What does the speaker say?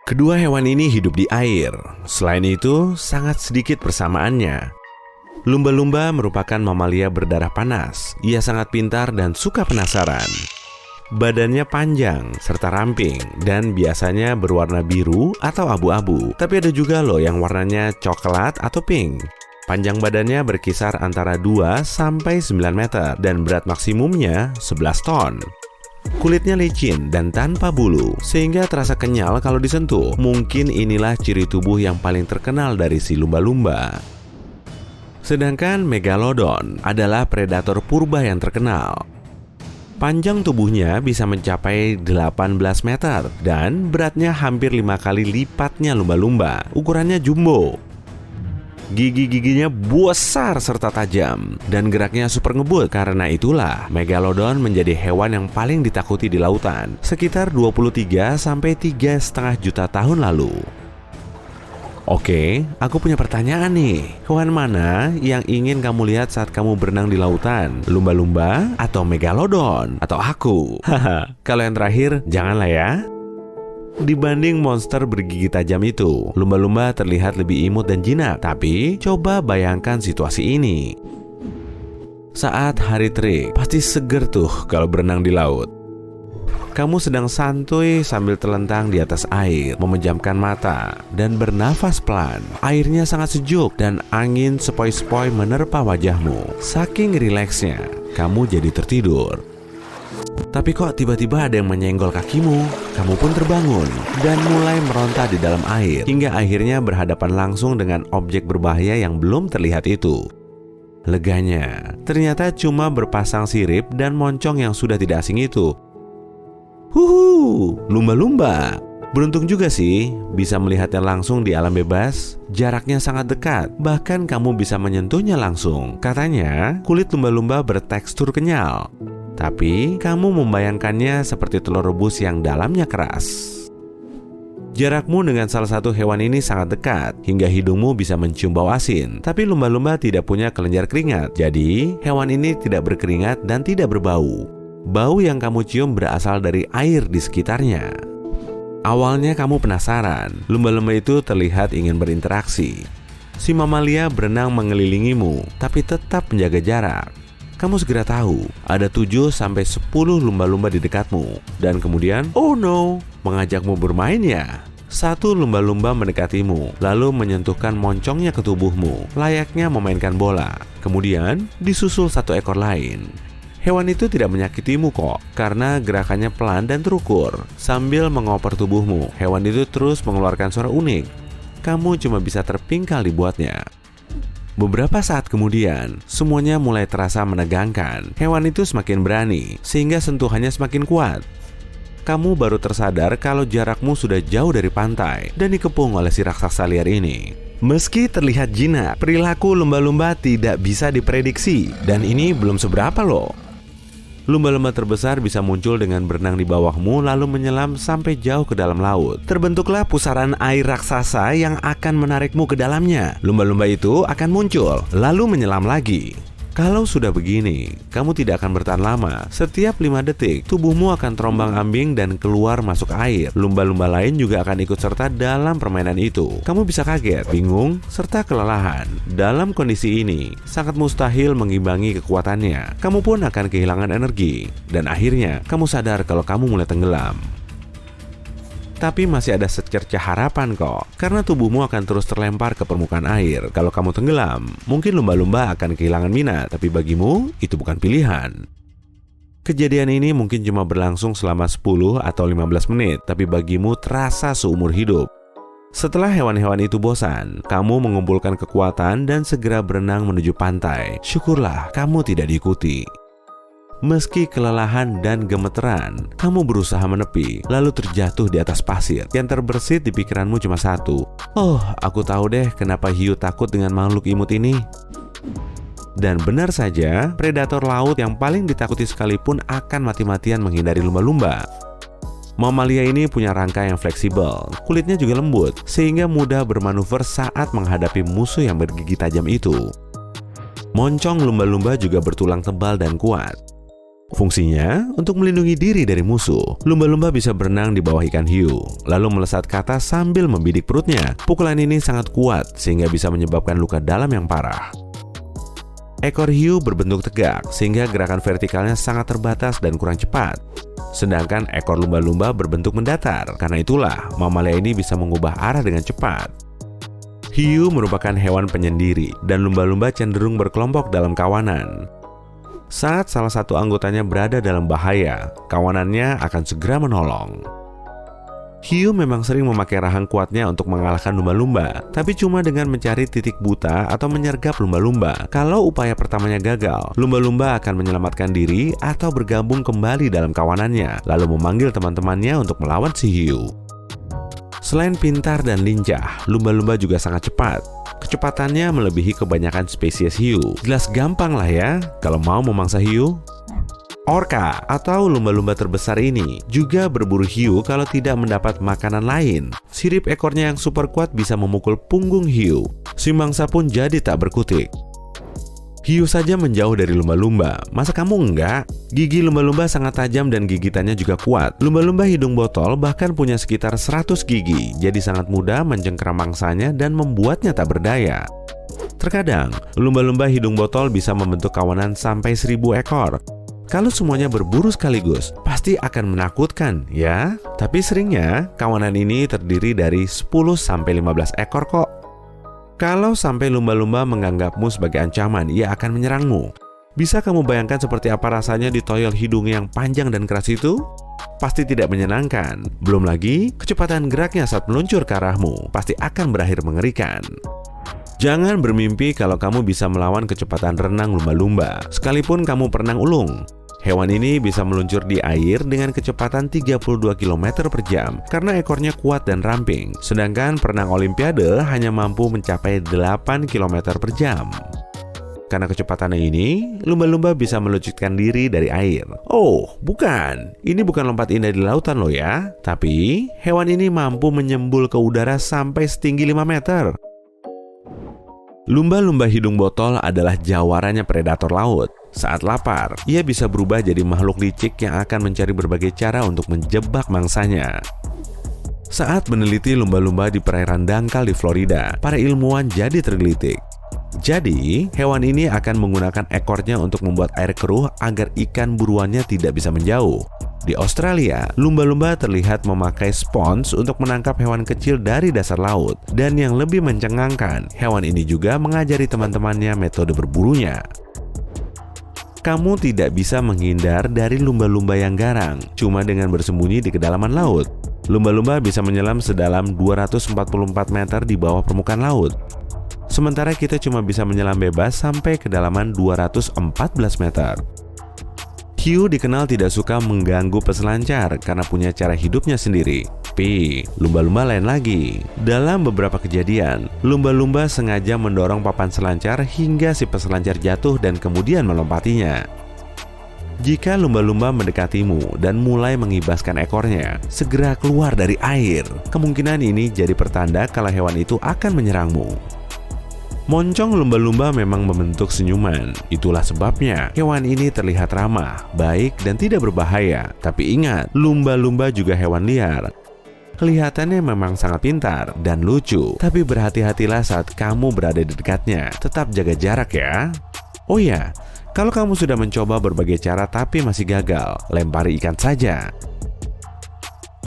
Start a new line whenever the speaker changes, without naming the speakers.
Kedua hewan ini hidup di air. Selain itu, sangat sedikit persamaannya. Lumba-lumba merupakan mamalia berdarah panas. Ia sangat pintar dan suka penasaran. Badannya panjang serta ramping dan biasanya berwarna biru atau abu-abu. Tapi ada juga loh yang warnanya coklat atau pink. Panjang badannya berkisar antara 2 sampai 9 meter dan berat maksimumnya 11 ton. Kulitnya licin dan tanpa bulu, sehingga terasa kenyal kalau disentuh. Mungkin inilah ciri tubuh yang paling terkenal dari si lumba-lumba. Sedangkan Megalodon adalah predator purba yang terkenal. Panjang tubuhnya bisa mencapai 18 meter dan beratnya hampir 5 kali lipatnya lumba-lumba. Ukurannya jumbo. Gigi-giginya besar serta tajam dan geraknya super ngebut. Karena itulah Megalodon menjadi hewan yang paling ditakuti di lautan sekitar 23 sampai 3,5 juta tahun lalu. Oke, aku punya pertanyaan nih. Hewan mana yang ingin kamu lihat saat kamu berenang di lautan? Lumba-lumba atau Megalodon? Atau aku? Haha, kalau yang terakhir, janganlah ya. Dibanding monster bergigi tajam itu, lumba-lumba terlihat lebih imut dan jinak. Tapi, coba bayangkan situasi ini. Saat hari terik, pasti seger tuh kalau berenang di laut. Kamu sedang santuy sambil terlentang di atas air, memejamkan mata, dan bernafas pelan. Airnya sangat sejuk dan angin sepoi-sepoi menerpa wajahmu. Saking rileksnya, kamu jadi tertidur. Tapi kok tiba-tiba ada yang menyenggol kakimu? Kamu pun terbangun dan mulai meronta di dalam air, hingga akhirnya berhadapan langsung dengan objek berbahaya yang belum terlihat itu. Leganya, ternyata cuma berpasang sirip dan moncong yang sudah tidak asing itu. Lumba-lumba. Beruntung juga sih, bisa melihatnya langsung di alam bebas. Jaraknya sangat dekat, bahkan kamu bisa menyentuhnya langsung. Katanya, kulit lumba-lumba bertekstur kenyal. Tapi, kamu membayangkannya seperti telur rebus yang dalamnya keras. Jarakmu dengan salah satu hewan ini sangat dekat, hingga hidungmu bisa mencium bau asin. Tapi lumba-lumba tidak punya kelenjar keringat, jadi hewan ini tidak berkeringat dan tidak berbau. Bau yang kamu cium berasal dari air di sekitarnya. Awalnya kamu penasaran, lumba-lumba itu terlihat ingin berinteraksi. Si mamalia berenang mengelilingimu, tapi tetap menjaga jarak. Kamu segera tahu, ada 7 sampai 10 lumba-lumba di dekatmu. Dan kemudian, oh no, mengajakmu bermain ya. Satu lumba-lumba mendekatimu, lalu menyentuhkan moncongnya ke tubuhmu, layaknya memainkan bola. Kemudian, disusul satu ekor lain. Hewan itu tidak menyakitimu kok, karena gerakannya pelan dan terukur. Sambil mengoper tubuhmu, hewan itu terus mengeluarkan suara unik. Kamu cuma bisa terpingkal dibuatnya. Beberapa saat kemudian, semuanya mulai terasa menegangkan. Hewan itu semakin berani, sehingga sentuhannya semakin kuat. Kamu baru tersadar kalau jarakmu sudah jauh dari pantai dan dikepung oleh si raksasa liar ini. Meski terlihat jinak, perilaku lumba-lumba tidak bisa diprediksi. Dan ini belum seberapa loh. Lumba-lumba terbesar bisa muncul dengan berenang di bawahmu lalu menyelam sampai jauh ke dalam laut. Terbentuklah pusaran air raksasa yang akan menarikmu ke dalamnya. Lumba-lumba itu akan muncul, lalu menyelam lagi. Kalau sudah begini, kamu tidak akan bertahan lama. Setiap 5 detik, tubuhmu akan terombang-ambing dan keluar masuk air. Lumba-lumba lain juga akan ikut serta dalam permainan itu. Kamu bisa kaget, bingung, serta kelelahan. Dalam kondisi ini, sangat mustahil mengimbangi kekuatannya. Kamu pun akan kehilangan energi. Dan akhirnya, kamu sadar kalau kamu mulai tenggelam. Tapi masih ada secerca harapan kok, karena tubuhmu akan terus terlempar ke permukaan air. Kalau kamu tenggelam, mungkin lumba-lumba akan kehilangan minat, tapi bagimu itu bukan pilihan. Kejadian ini mungkin cuma berlangsung selama 10 atau 15 menit, tapi bagimu terasa seumur hidup. Setelah hewan-hewan itu bosan, kamu mengumpulkan kekuatan dan segera berenang menuju pantai. Syukurlah kamu tidak diikuti. Meski kelelahan dan gemeteran, kamu berusaha menepi, lalu terjatuh di atas pasir. Yang terbersit di pikiranmu cuma satu. Oh, aku tahu deh kenapa hiu takut dengan makhluk imut ini. Dan benar saja, predator laut yang paling ditakuti sekalipun akan mati-matian menghindari lumba-lumba. Mamalia ini punya rangka yang fleksibel, kulitnya juga lembut, sehingga mudah bermanuver saat menghadapi musuh yang bergigi tajam itu. Moncong lumba-lumba juga bertulang tebal dan kuat. Fungsinya untuk melindungi diri dari musuh. Lumba-lumba bisa berenang di bawah ikan hiu, lalu melesat ke atas sambil membidik perutnya. Pukulan ini sangat kuat sehingga bisa menyebabkan luka dalam yang parah. Ekor hiu berbentuk tegak sehingga gerakan vertikalnya sangat terbatas dan kurang cepat. Sedangkan ekor lumba-lumba berbentuk mendatar. Karena itulah mamalia ini bisa mengubah arah dengan cepat. Hiu merupakan hewan penyendiri dan lumba-lumba cenderung berkelompok dalam kawanan. Saat salah satu anggotanya berada dalam bahaya, kawanannya akan segera menolong. Hiu memang sering memakai rahang kuatnya untuk mengalahkan lumba-lumba, tapi cuma dengan mencari titik buta atau menyergap lumba-lumba. Kalau upaya pertamanya gagal, lumba-lumba akan menyelamatkan diri atau bergabung kembali dalam kawanannya, lalu memanggil teman-temannya untuk melawan si hiu. Selain pintar dan lincah, lumba-lumba juga sangat cepat. Kecepatannya melebihi kebanyakan spesies hiu. Jelas gampang lah ya kalau mau memangsa hiu. Orca atau lumba-lumba terbesar ini juga berburu hiu kalau tidak mendapat makanan lain. Sirip ekornya yang super kuat bisa memukul punggung hiu. Si mangsa pun jadi tak berkutik. Hiu saja menjauh dari lumba-lumba, masa kamu enggak? Gigi lumba-lumba sangat tajam dan gigitannya juga kuat. Lumba-lumba hidung botol bahkan punya sekitar 100 gigi, jadi sangat mudah mencengkeram mangsanya dan membuatnya tak berdaya. Terkadang, lumba-lumba hidung botol bisa membentuk kawanan sampai 1000 ekor. Kalau semuanya berburu sekaligus, pasti akan menakutkan, ya? Tapi seringnya, kawanan ini terdiri dari 10-15 ekor kok. Kalau sampai lumba-lumba menganggapmu sebagai ancaman, ia akan menyerangmu. Bisa kamu bayangkan seperti apa rasanya ditoyol hidung yang panjang dan keras itu? Pasti tidak menyenangkan. Belum lagi, kecepatan geraknya saat meluncur ke arahmu pasti akan berakhir mengerikan. Jangan bermimpi kalau kamu bisa melawan kecepatan renang lumba-lumba, sekalipun kamu perenang ulung. Hewan ini bisa meluncur di air dengan kecepatan 32 km per jam karena ekornya kuat dan ramping. Sedangkan perenang olimpiade hanya mampu mencapai 8 km per jam. Karena kecepatannya ini, lumba-lumba bisa meluncurkan diri dari air. Oh, bukan. Ini bukan lompat indah di lautan loh ya. Tapi, hewan ini mampu menyembul ke udara sampai setinggi 5 meter. Lumba-lumba hidung botol adalah jawarannya predator laut. Saat lapar, ia bisa berubah jadi makhluk licik yang akan mencari berbagai cara untuk menjebak mangsanya. Saat meneliti lumba-lumba di perairan dangkal di Florida, para ilmuwan jadi tergelitik. Jadi, hewan ini akan menggunakan ekornya untuk membuat air keruh agar ikan buruannya tidak bisa menjauh. Di Australia, lumba-lumba terlihat memakai spons untuk menangkap hewan kecil dari dasar laut. Dan yang lebih mencengangkan, hewan ini juga mengajari teman-temannya metode berburunya. Kamu tidak bisa menghindar dari lumba-lumba yang garang cuma dengan bersembunyi di kedalaman laut. Lumba-lumba bisa menyelam sedalam 244 meter di bawah permukaan laut. Sementara kita cuma bisa menyelam bebas sampai kedalaman 214 meter. Hiu dikenal tidak suka mengganggu peselancar karena punya cara hidupnya sendiri. Tapi, lumba-lumba lain lagi. Dalam beberapa kejadian, lumba-lumba sengaja mendorong papan selancar hingga si peselancar jatuh dan kemudian melompatinya. Jika lumba-lumba mendekatimu dan mulai mengibaskan ekornya, segera keluar dari air. Kemungkinan ini jadi pertanda kalau hewan itu akan menyerangmu. Moncong lumba-lumba memang membentuk senyuman. Itulah sebabnya hewan ini terlihat ramah, baik, dan tidak berbahaya. Tapi ingat, lumba-lumba juga hewan liar. Kelihatannya memang sangat pintar dan lucu, tapi berhati-hatilah saat kamu berada di dekatnya. Tetap jaga jarak ya. Oh ya, kalau kamu sudah mencoba berbagai cara tapi masih gagal, lempari ikan saja.